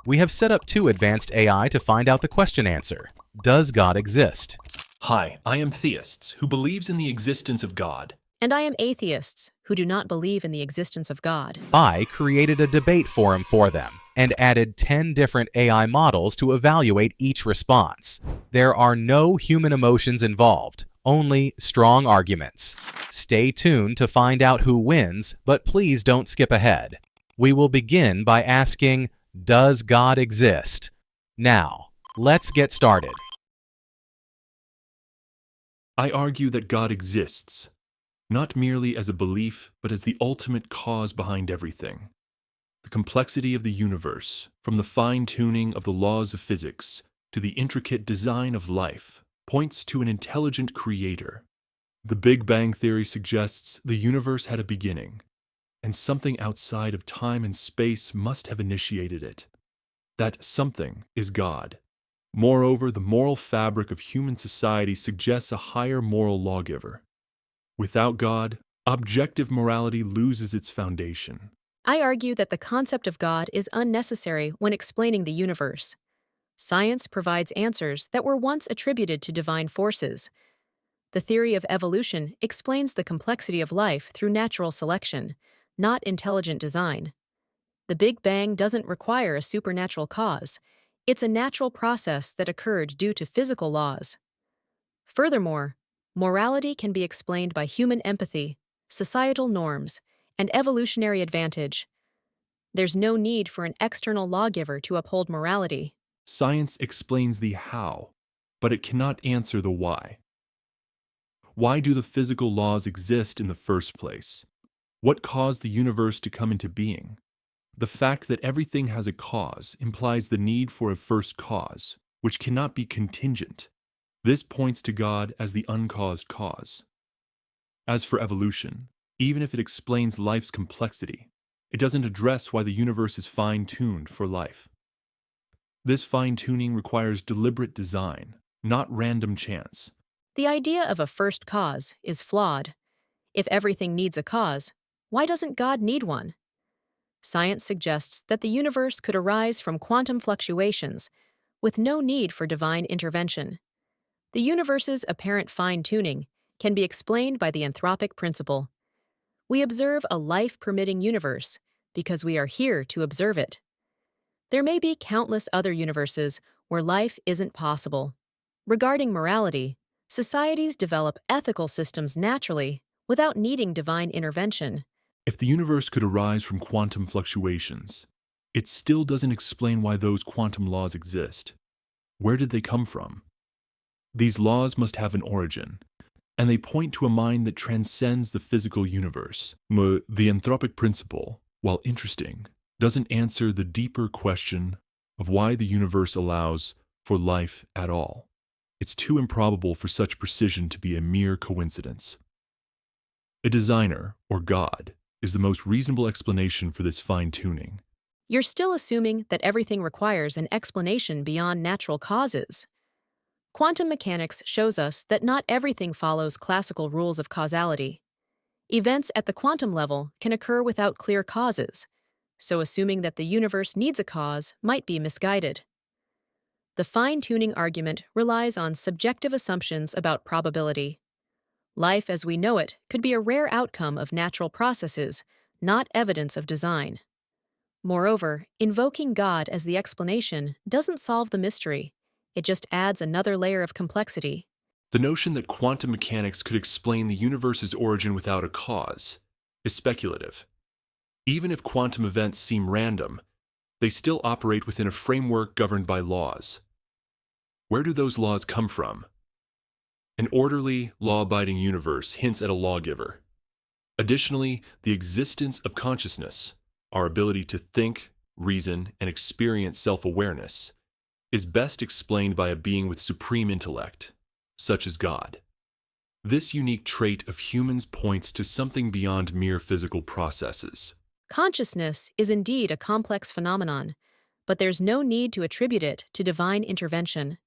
We have set up two advanced AI to find out the question answer. Does God exist? Hi, I am Theists, who believes in the existence of God. And I am atheists who do not believe in the existence of God. I created a debate forum for them and added 10 different AI models to evaluate each response. There are no human emotions involved, only strong arguments. Stay tuned to find out who wins, but please don't skip ahead. We will begin by asking, does God exist? Now, let's get started. I argue that God exists, not merely as a belief, but as the ultimate cause behind everything. The complexity of the universe, from the fine-tuning of the laws of physics to the intricate design of life, points to an intelligent creator. The Big Bang Theory suggests the universe had a beginning, and something outside of time and space must have initiated it. That something is God. Moreover, the moral fabric of human society suggests a higher moral lawgiver. Without God, objective morality loses its foundation. I argue that the concept of God is unnecessary when explaining the universe. Science provides answers that were once attributed to divine forces. The theory of evolution explains the complexity of life through natural selection, not intelligent design. The Big Bang doesn't require a supernatural cause. It's a natural process that occurred due to physical laws. Furthermore, morality can be explained by human empathy, societal norms, and evolutionary advantage. There's no need for an external lawgiver to uphold morality. Science explains the how, but it cannot answer the why. Why do the physical laws exist in the first place? What caused the universe to come into being? The fact that everything has a cause implies the need for a first cause, which cannot be contingent. This points to God as the uncaused cause. As for evolution, even if it explains life's complexity, it doesn't address why the universe is fine-tuned for life. This fine-tuning requires deliberate design, not random chance. The idea of a first cause is flawed. If everything needs a cause, why doesn't God need one? Science suggests that the universe could arise from quantum fluctuations, with no need for divine intervention. The universe's apparent fine-tuning can be explained by the anthropic principle. We observe a life-permitting universe because we are here to observe it. There may be countless other universes where life isn't possible. Regarding morality, societies develop ethical systems naturally without needing divine intervention. If the universe could arise from quantum fluctuations, it still doesn't explain why those quantum laws exist. Where did they come from? These laws must have an origin, and they point to a mind that transcends the physical universe. The anthropic principle, while interesting, doesn't answer the deeper question of why the universe allows for life at all. It's too improbable for such precision to be a mere coincidence. A designer, or God, is the most reasonable explanation for this fine-tuning. You're still assuming that everything requires an explanation beyond natural causes. Quantum mechanics shows us that not everything follows classical rules of causality. Events at the quantum level can occur without clear causes, so assuming that the universe needs a cause might be misguided. The fine-tuning argument relies on subjective assumptions about probability. Life as we know it could be a rare outcome of natural processes, not evidence of design. Moreover, invoking God as the explanation doesn't solve the mystery. It just adds another layer of complexity. The notion that quantum mechanics could explain the universe's origin without a cause is speculative. Even if quantum events seem random, they still operate within a framework governed by laws. Where do those laws come from? An orderly, law-abiding universe hints at a lawgiver. Additionally, the existence of consciousness, our ability to think, reason, and experience self-awareness, is best explained by a being with supreme intellect, such as God. This unique trait of humans points to something beyond mere physical processes. Consciousness is indeed a complex phenomenon, but there's no need to attribute it to divine intervention.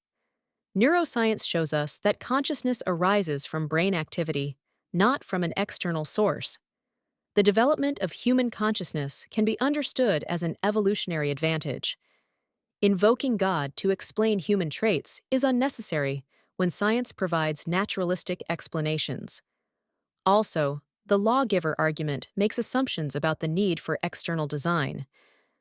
Neuroscience shows us that consciousness arises from brain activity, not from an external source. The development of human consciousness can be understood as an evolutionary advantage. Invoking God to explain human traits is unnecessary when science provides naturalistic explanations. Also, the lawgiver argument makes assumptions about the need for external design,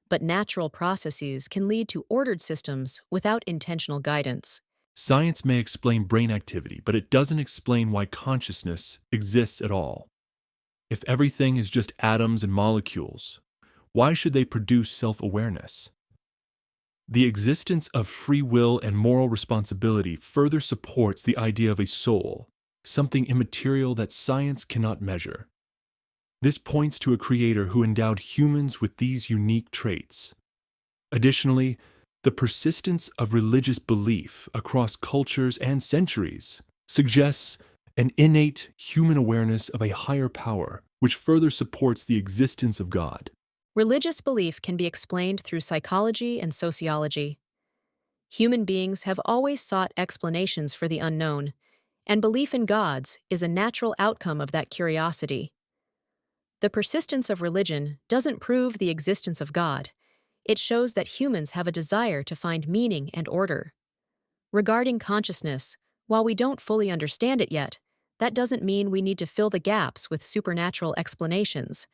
but natural processes can lead to ordered systems without intentional guidance. Science may explain brain activity, but it doesn't explain why consciousness exists at all. If everything is just atoms and molecules, why should they produce self-awareness? The existence of free will and moral responsibility further supports the idea of a soul, something immaterial that science cannot measure. This points to a creator who endowed humans with these unique traits. Additionally, the persistence of religious belief across cultures and centuries suggests an innate human awareness of a higher power, which further supports the existence of God. Religious belief can be explained through psychology and sociology. Human beings have always sought explanations for the unknown, and belief in gods is a natural outcome of that curiosity. The persistence of religion doesn't prove the existence of God. It shows that humans have a desire to find meaning and order. Regarding consciousness, while we don't fully understand it yet, that doesn't mean we need to fill the gaps with supernatural explanations.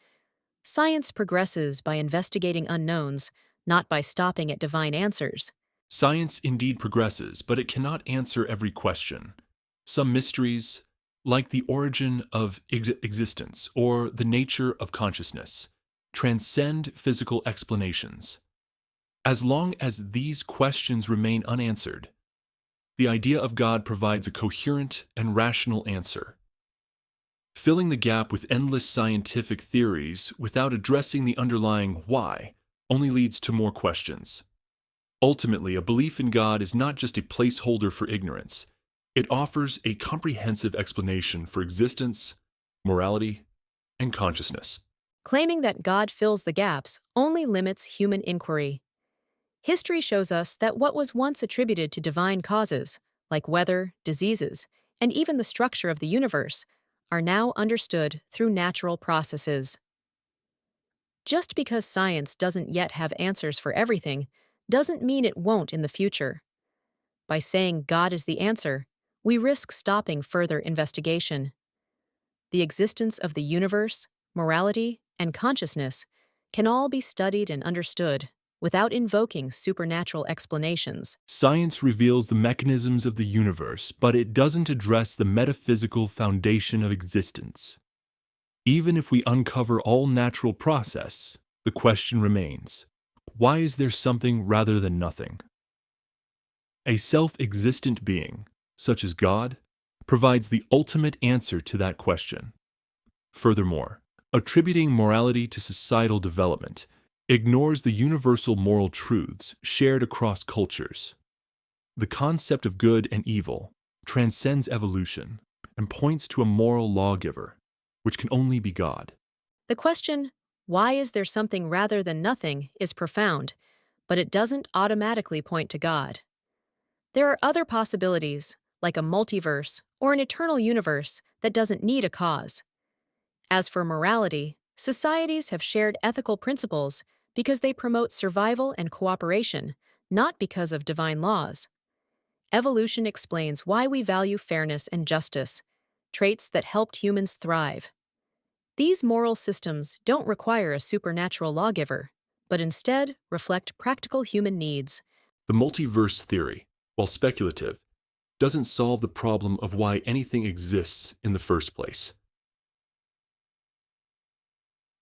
Science progresses by investigating unknowns, not by stopping at divine answers. Science indeed progresses, but it cannot answer every question. Some mysteries, like the origin of existence or the nature of consciousness, transcend physical explanations. As long as these questions remain unanswered, the idea of God provides a coherent and rational answer. Filling the gap with endless scientific theories without addressing the underlying why only leads to more questions. Ultimately, a belief in God is not just a placeholder for ignorance. It offers a comprehensive explanation for existence, morality, and consciousness. Claiming that God fills the gaps only limits human inquiry. History shows us that what was once attributed to divine causes, like weather, diseases, and even the structure of the universe, are now understood through natural processes. Just because science doesn't yet have answers for everything, doesn't mean it won't in the future. By saying God is the answer, we risk stopping further investigation. The existence of the universe, morality, and consciousness can all be studied and understood without invoking supernatural explanations. Science reveals the mechanisms of the universe, but it doesn't address the metaphysical foundation of existence. Even if we uncover all natural process, the question remains, why is there something rather than nothing? A self-existent being, such as God, provides the ultimate answer to that question. Furthermore, attributing morality to societal development ignores the universal moral truths shared across cultures. The concept of good and evil transcends evolution and points to a moral lawgiver, which can only be God. The question, why is there something rather than nothing, is profound, but it doesn't automatically point to God. There are other possibilities, like a multiverse or an eternal universe that doesn't need a cause. As for morality, societies have shared ethical principles because they promote survival and cooperation, not because of divine laws. Evolution explains why we value fairness and justice, traits that helped humans thrive. These moral systems don't require a supernatural lawgiver, but instead reflect practical human needs. The multiverse theory, while speculative, doesn't solve the problem of why anything exists in the first place.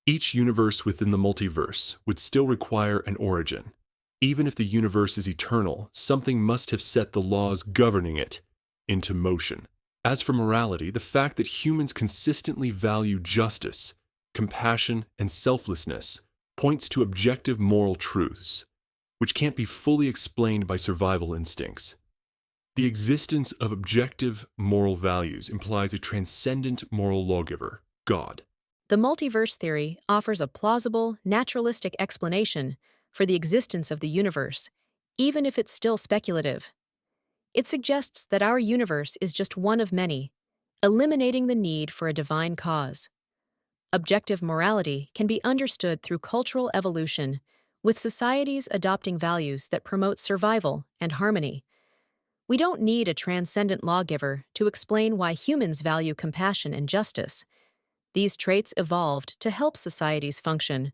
Each universe within the multiverse would still require an origin. Even if the universe is eternal, something must have set the laws governing it into motion. As for morality, the fact that humans consistently value justice, compassion, and selflessness points to objective moral truths, which can't be fully explained by survival instincts. The existence of objective moral values implies a transcendent moral lawgiver, God. The multiverse theory offers a plausible, naturalistic explanation for the existence of the universe, even if it's still speculative. It suggests that our universe is just one of many, eliminating the need for a divine cause. Objective morality can be understood through cultural evolution, with societies adopting values that promote survival and harmony. We don't need a transcendent lawgiver to explain why humans value compassion and justice. These traits evolved to help societies function.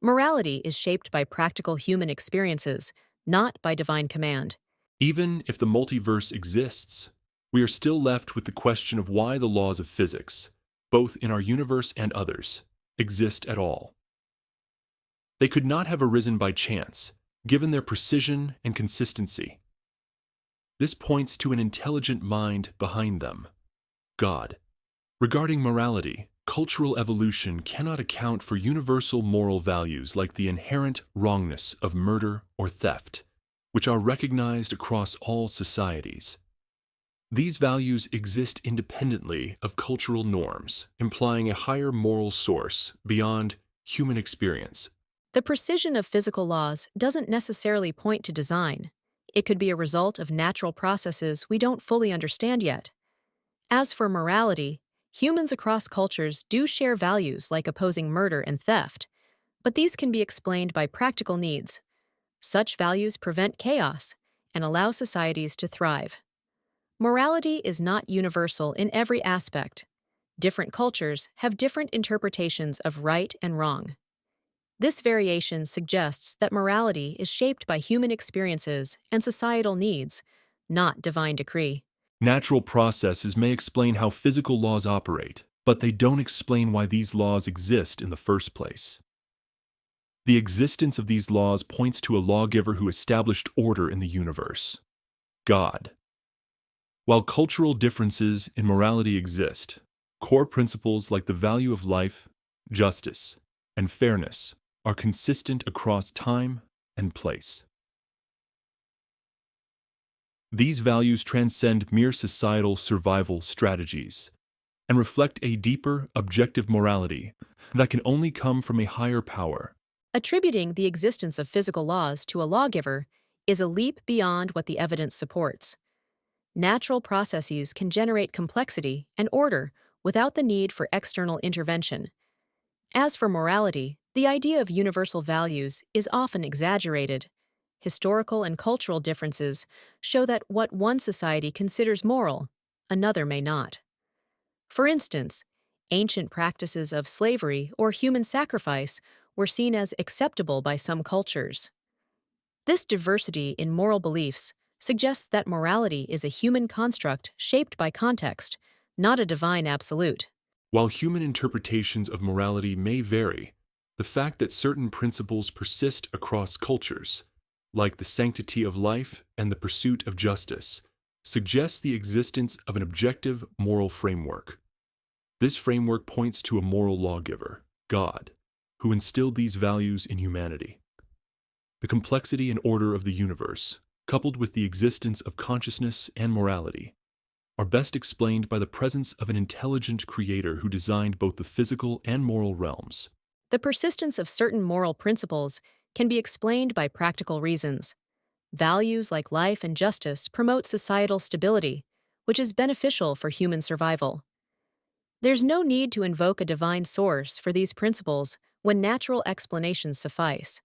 Morality is shaped by practical human experiences, not by divine command. Even if the multiverse exists, we are still left with the question of why the laws of physics, both in our universe and others, exist at all. They could not have arisen by chance, given their precision and consistency. This points to an intelligent mind behind them, God. Regarding morality, cultural evolution cannot account for universal moral values like the inherent wrongness of murder or theft, which are recognized across all societies. These values exist independently of cultural norms, implying a higher moral source beyond human experience. The precision of physical laws doesn't necessarily point to design. It could be a result of natural processes we don't fully understand yet. As for morality, humans across cultures do share values like opposing murder and theft, but these can be explained by practical needs. Such values prevent chaos and allow societies to thrive. Morality is not universal in every aspect. Different cultures have different interpretations of right and wrong. This variation suggests that morality is shaped by human experiences and societal needs, not divine decree. Natural processes may explain how physical laws operate, but they don't explain why these laws exist in the first place. The existence of these laws points to a lawgiver who established order in the universe, God. While cultural differences in morality exist, core principles like the value of life, justice, and fairness are consistent across time and place. These values transcend mere societal survival strategies and reflect a deeper, objective morality that can only come from a higher power. Attributing the existence of physical laws to a lawgiver is a leap beyond what the evidence supports. Natural processes can generate complexity and order without the need for external intervention. As for morality, the idea of universal values is often exaggerated. Historical and cultural differences show that what one society considers moral, another may not. For instance, ancient practices of slavery or human sacrifice were seen as acceptable by some cultures. This diversity in moral beliefs suggests that morality is a human construct shaped by context, not a divine absolute. While human interpretations of morality may vary, the fact that certain principles persist across cultures, like the sanctity of life and the pursuit of justice, suggests the existence of an objective moral framework. This framework points to a moral lawgiver, God, who instilled these values in humanity. The complexity and order of the universe, coupled with the existence of consciousness and morality, are best explained by the presence of an intelligent creator who designed both the physical and moral realms. The persistence of certain moral principles can be explained by practical reasons. Values like life and justice promote societal stability, which is beneficial for human survival. There's no need to invoke a divine source for these principles when natural explanations suffice.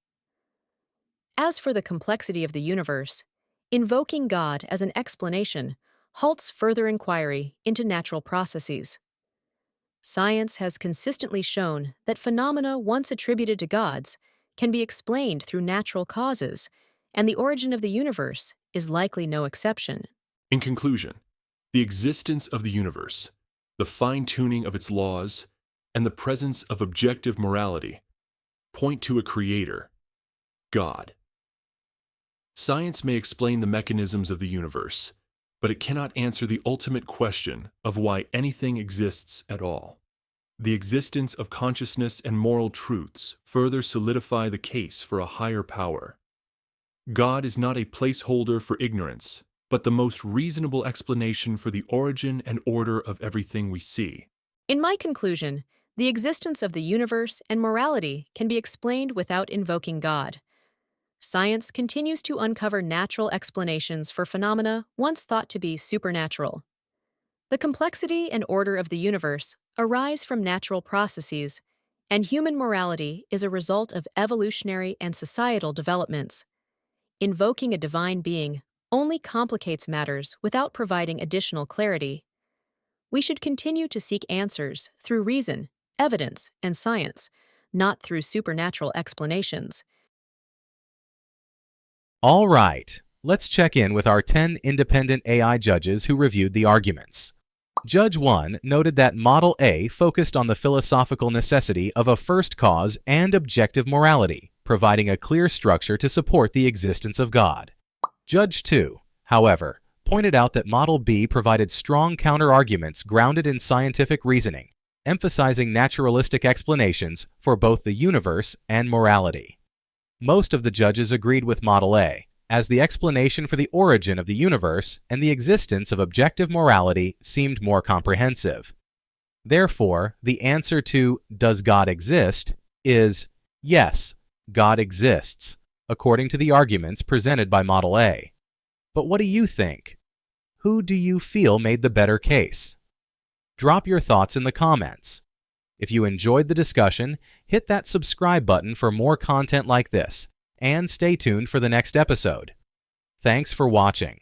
As for the complexity of the universe, invoking God as an explanation halts further inquiry into natural processes. Science has consistently shown that phenomena once attributed to gods can be explained through natural causes, and the origin of the universe is likely no exception. In conclusion, the existence of the universe, the fine-tuning of its laws, and the presence of objective morality point to a creator, God. Science may explain the mechanisms of the universe, but it cannot answer the ultimate question of why anything exists at all. The existence of consciousness and moral truths further solidify the case for a higher power. God is not a placeholder for ignorance, but the most reasonable explanation for the origin and order of everything we see. In my conclusion, the existence of the universe and morality can be explained without invoking God. Science continues to uncover natural explanations for phenomena once thought to be supernatural. The complexity and order of the universe arise from natural processes, And human morality is a result of evolutionary and societal developments. Invoking a divine being only complicates matters without providing additional clarity. We should continue to seek answers through reason, evidence, and science, not through supernatural explanations. All right, let's check in with our 10 independent AI judges who reviewed the arguments. Judge 1 noted that Model A focused on the philosophical necessity of a first cause and objective morality, providing a clear structure to support the existence of God. Judge 2, however, pointed out that Model B provided strong counter-arguments grounded in scientific reasoning, emphasizing naturalistic explanations for both the universe and morality. Most of the judges agreed with Model A, as the explanation for the origin of the universe and the existence of objective morality seemed more comprehensive. Therefore, the answer to "Does God exist?" is yes, God exists, according to the arguments presented by Model A. But what do you think? Who do you feel made the better case? Drop your thoughts in the comments. If you enjoyed the discussion, hit that subscribe button for more content like this, and stay tuned for the next episode. Thanks for watching.